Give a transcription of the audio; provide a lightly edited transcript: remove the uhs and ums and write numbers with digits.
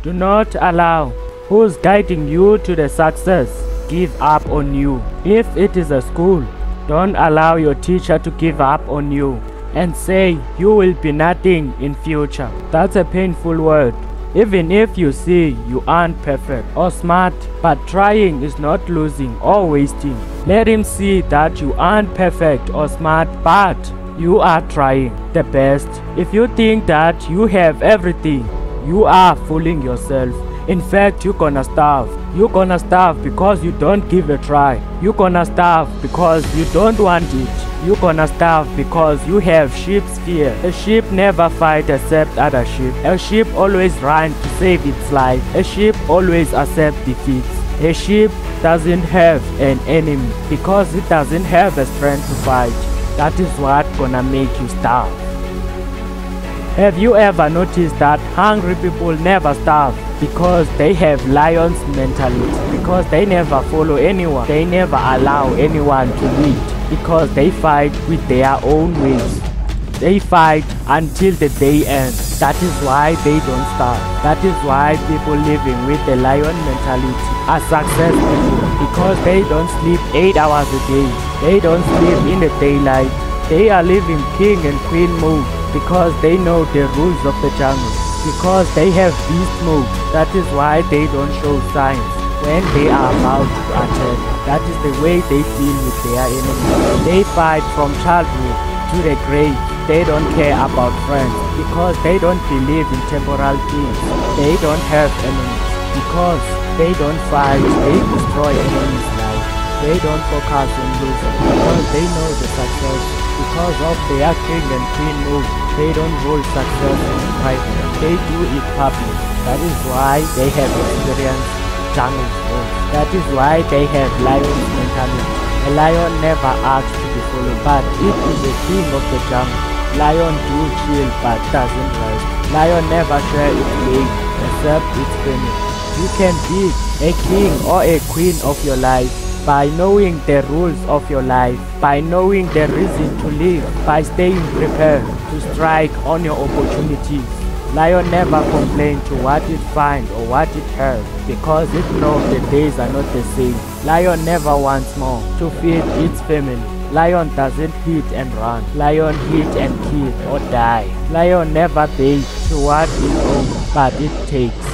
Do not allow who's guiding you to the success give up on you. If it is a school, don't allow your teacher to give up on you and say you will be nothing in future. That's a painful word. Even if you see you aren't perfect or smart, but trying is not losing or wasting. Let him see that you aren't perfect or smart, but you are trying the best. If you think that you have everything, you are fooling yourself. In fact, you're gonna starve. You're gonna starve because you don't give a try. You're gonna starve because you don't want it. You're gonna starve because you have sheep's fear. A sheep never fight except other sheep. A sheep always runs to save its life. A sheep always accepts defeats. A sheep doesn't have an enemy because it doesn't have the strength to fight. That is what gonna make you starve. Have you ever noticed that hungry people never starve? Because they have lion's mentality. Because they never follow anyone. They never allow anyone to lead. Because they fight with their own ways. They fight until the day ends. That is why they don't starve. That is why people living with the lion mentality are successful. Because they don't sleep 8 hours a day. They don't sleep in the daylight. They are living king and queen mode. Because they know the rules of the jungle. Because they have beast mode. That is why they don't show signs when they are about to attack. That is the way they deal with their enemies. They fight from childhood to the grave. They don't care about friends because they don't believe in temporal things. They don't have enemies because they don't fight. They destroy enemies' life. They don't focus on losing because they know the success. Because of their king and queen move, they don't rule success in private. They do it public. That is why they have experienced jungle force. That is why they have lion's mentality. A lion never asks to be followed, but it is the king of the jungle. Lion do chill but doesn't rest. Lion never share its weight except its family. You can be a king or a queen of your life by knowing the rules of your life, by knowing the reason to live, by staying prepared to strike on your opportunities. Lion never complains to what it finds or what it has because it knows the days are not the same. Lion never wants more to feed its family. Lion doesn't hit and run. Lion hit and kill or die. Lion never begs to what it owns, but it takes.